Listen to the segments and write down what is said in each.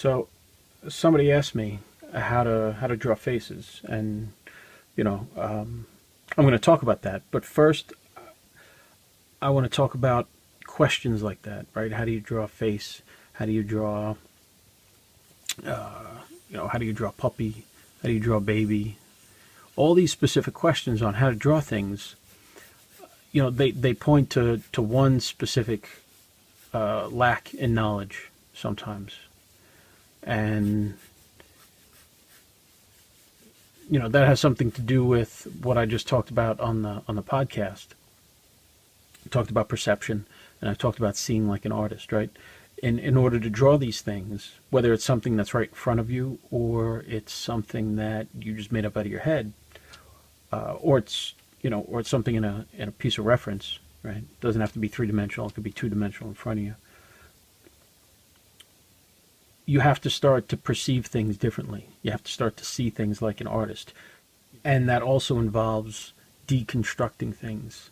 So somebody asked me how to draw faces, and I'm going to talk about that. But first, I want to talk about questions like that, right? How do you draw a face? How do you draw, how do you draw a puppy? How do you draw a baby? All these specific questions on how to draw things, they point to one specific lack in knowledge sometimes, and that has something to do with what I just talked about on the podcast. I talked about perception, and I talked about seeing like an artist, right? In order to draw these things, whether it's something that's right in front of you, or it's something that you just made up out of your head, or it's something in a piece of reference, right? It doesn't have to be three-dimensional; it could be two-dimensional in front of you. You have to start to perceive things differently. You have to start to see things like an artist, and that also involves deconstructing things.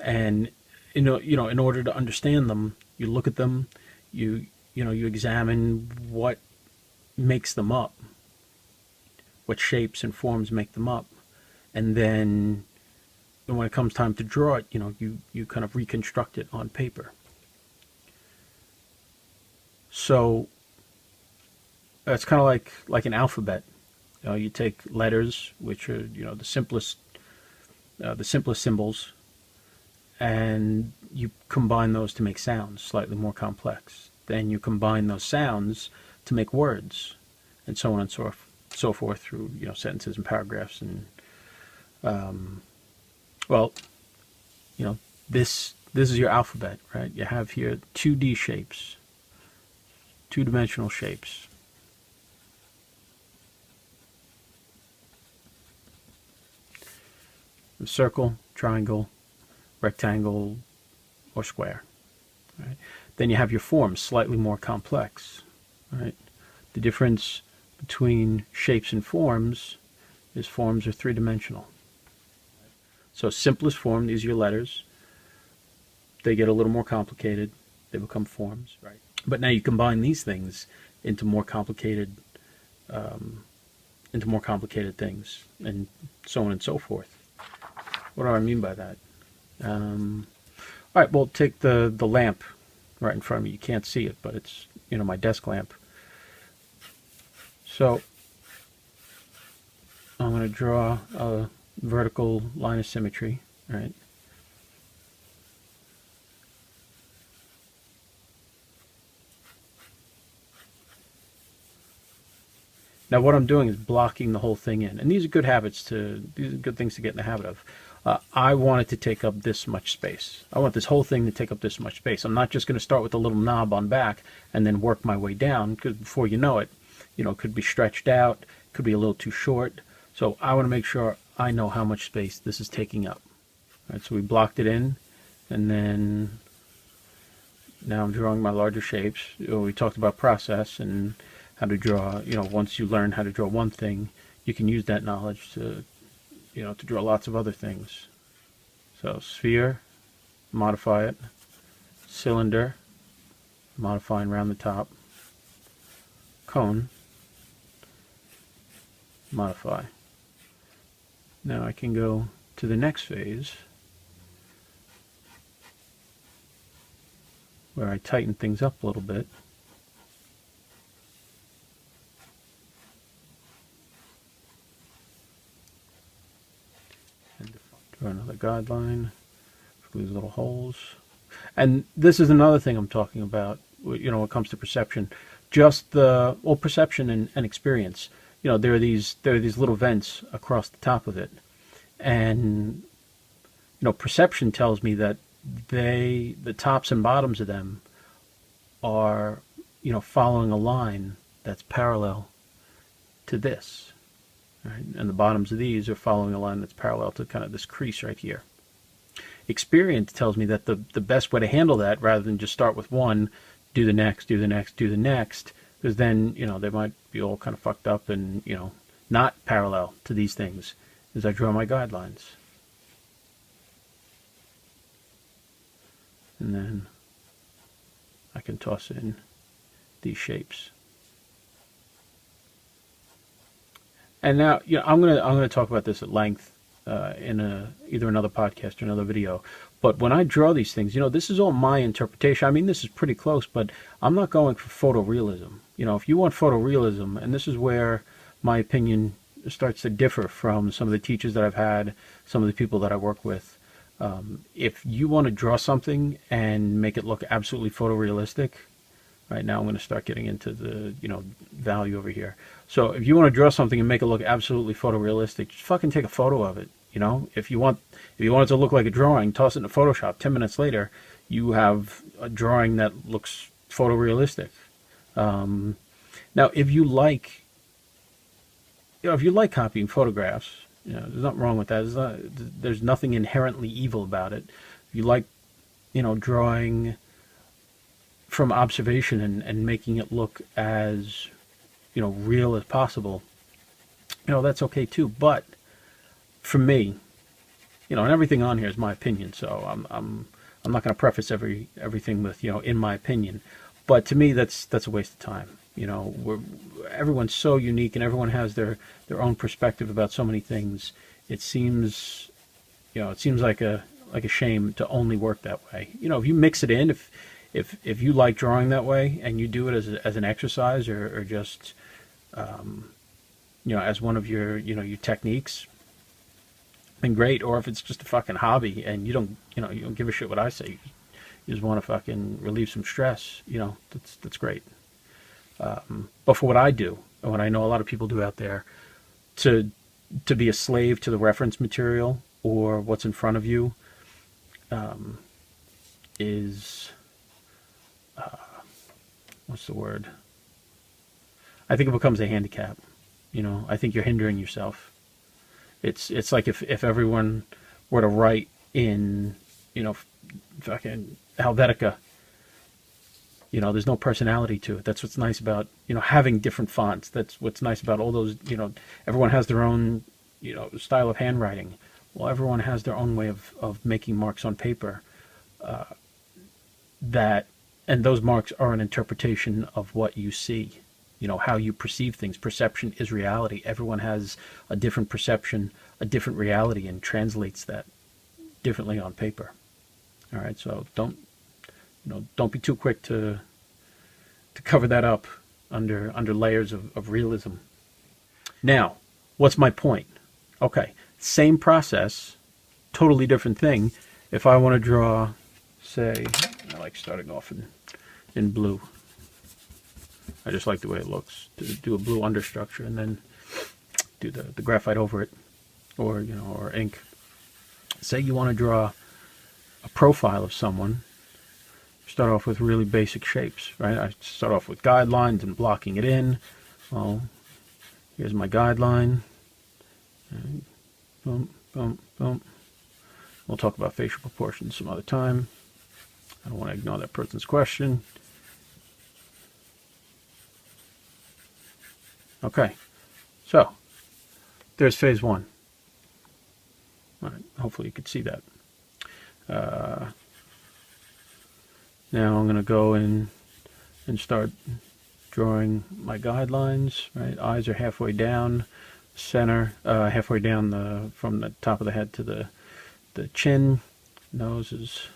And in order to understand them, you look at them, you examine what makes them up, what shapes and forms make them up, and then when it comes time to draw it, you kind of reconstruct it on paper. So it's kind of like an alphabet. You take letters, which are the simplest symbols, and you combine those to make sounds slightly more complex. Then you combine those sounds to make words, and so on and so forth through sentences and paragraphs. And well, this is your alphabet, right? You have here 2D shapes, two-dimensional shapes. A circle, triangle, rectangle, or square. Right? Then you have your forms, slightly more complex. Right? The difference between shapes and forms is forms are three-dimensional. So simplest form, these are your letters. They get a little more complicated. They become forms. Right? But now you combine these things into more complicated things, and so on and so forth. What do I mean by that? All right, well, take the lamp right in front of me. You can't see it, but it's my desk lamp. So I'm going to draw a vertical line of symmetry, right? Now what I'm doing is blocking the whole thing in, and these are good things to get in the habit of. I want it to take up this much space. I want this whole thing to take up this much space. I'm not just going to start with a little knob on back and then work my way down, because before you know it, it could be stretched out, could be a little too short. So I want to make sure I know how much space this is taking up. All right, so we blocked it in, and then now I'm drawing my larger shapes. We talked about process and how to draw. Once you learn how to draw one thing, you can use that knowledge to draw lots of other things. So sphere, modify it. Cylinder, modifying around the top. Cone, modify. Now I can go to the next phase, where I tighten things up a little bit. Draw another guideline for these little holes. And this is another thing I'm talking about, when it comes to perception. Just perception and experience. There are these little vents across the top of it. And, perception tells me that the tops and bottoms of them are, following a line that's parallel to this. Right? And the bottoms of these are following a line that's parallel to kind of this crease right here. Experience tells me that the best way to handle that, rather than just start with one, do the next, do the next, do the next, because then, they might be all kind of fucked up and, not parallel to these things, is I draw my guidelines. And then I can toss in these shapes. And now, I'm gonna talk about this at length in either another podcast or another video. But when I draw these things, this is all my interpretation. I mean, this is pretty close, but I'm not going for photorealism. If you want photorealism, and this is where my opinion starts to differ from some of the teachers that I've had, some of the people that I work with. If you want to draw something and make it look absolutely photorealistic, right now I'm going to start getting into the value over here. So if you want to draw something and make it look absolutely photorealistic, just fucking take a photo of it. If you want it to look like a drawing, toss it into Photoshop. 10 minutes later, you have a drawing that looks photorealistic. Now, if you like copying photographs, there's nothing wrong with that. There's nothing inherently evil about it. If you like, drawing from observation and making it look as, real as possible, that's okay too. But for me, and everything on here is my opinion, so I'm not going to preface everything with in my opinion. But to me, that's a waste of time. Everyone's so unique, and everyone has their own perspective about so many things. It seems like a shame to only work that way. If you mix it in, if you like drawing that way and you do it as an exercise or just as one of your your techniques, then great. Or if it's just a fucking hobby and you don't give a shit what I say, you just want to fucking relieve some stress, that's great. But for what I do, and what I know a lot of people do out there, to be a slave to the reference material or what's in front of you, is what's the word? I think it becomes a handicap. I think you're hindering yourself. It's like if everyone were to write in fucking Helvetica. There's no personality to it. That's what's nice about, having different fonts. That's what's nice about all those, everyone has their own, style of handwriting. Well, everyone has their own way of making marks on paper. And those marks are an interpretation of what you see, how you perceive things. Perception is reality. Everyone has a different perception, a different reality, and translates that differently on paper. All right, so don't be too quick to cover that up under layers of realism. Now, what's my point? Okay, same process, totally different thing. If I want to draw, say, I like starting off in blue. I just like the way it looks. To do a blue understructure and then do the graphite over it, or or ink. Say you want to draw a profile of someone. Start off with really basic shapes, right? I start off with guidelines and blocking it in. Well, here's my guideline. And boom, boom, boom. We'll talk about facial proportions some other time. I don't want to ignore that person's question. Okay, so there's phase one. All right, hopefully you could see that. Now I'm going to go in and start drawing my guidelines. Right, eyes are halfway down, center halfway down from the top of the head to the chin. Nose is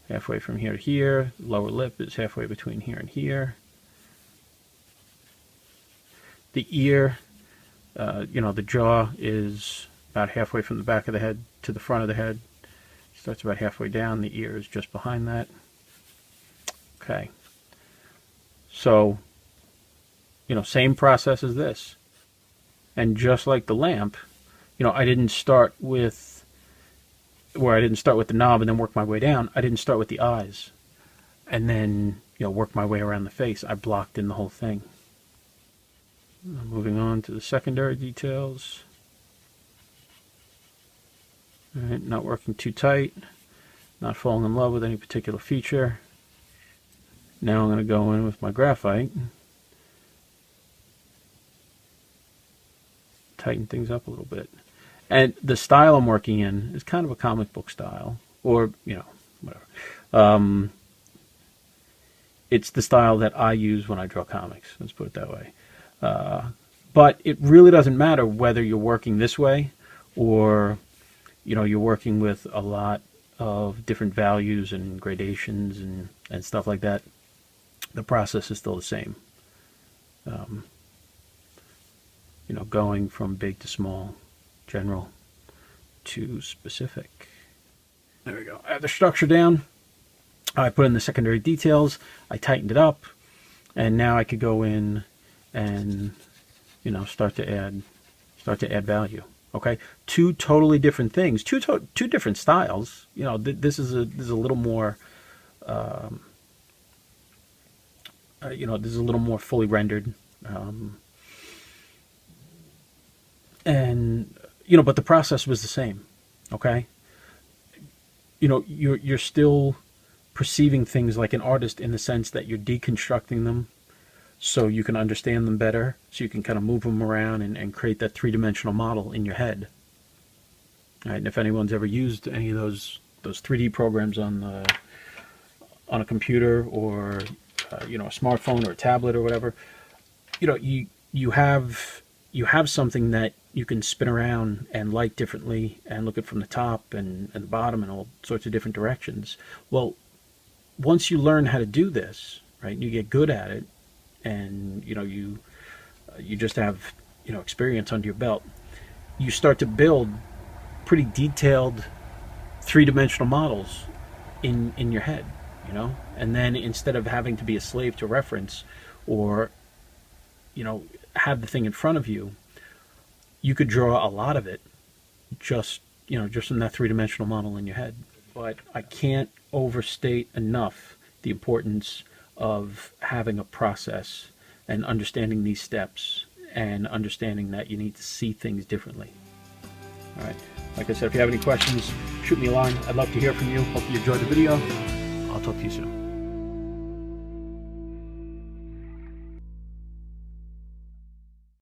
halfway from here to here. Lower lip is halfway between here and here. The ear, the jaw is about halfway from the back of the head to the front of the head. Starts about halfway down. The ear is just behind that. Okay. So, same process as this. And just like the lamp, I didn't start with the knob and then work my way down. I didn't start with the eyes and then, work my way around the face. I blocked in the whole thing. Moving on to the secondary details. All right, not working too tight, not falling in love with any particular feature. Now I'm going to go in with my graphite, tighten things up a little bit. And the style I'm working in is kind of a comic book style, or, whatever. It's the style that I use when I draw comics, let's put it that way. But it really doesn't matter whether you're working this way or, you're working with a lot of different values and gradations and stuff like that. The process is still the same. Going from big to small, general to specific. There we go. I have the structure down. I put in the secondary details. I tightened it up, and now I could go in and start to add value. Okay, two totally different things, two different styles. This is a little more. This is a little more fully rendered. But the process was the same. Okay. You're still perceiving things like an artist in the sense that you're deconstructing them so you can understand them better, so you can kind of move them around and create that three-dimensional model in your head. All right, and if anyone's ever used any of those 3D programs on a computer or a smartphone or a tablet or whatever, you have something that you can spin around and light differently and look at from the top and the bottom and all sorts of different directions. Well, once you learn how to do this, right, you get good at it, and you just have experience under your belt, you start to build pretty detailed three-dimensional models in your head, and then instead of having to be a slave to reference or have the thing in front of you, you could draw a lot of it just from that three-dimensional model in your head. But I can't overstate enough the importance of having a process and understanding these steps and understanding that you need to see things differently. All right. Like I said, if you have any questions, shoot me a line. I'd love to hear from you. Hope you enjoyed the video. I'll talk to you soon.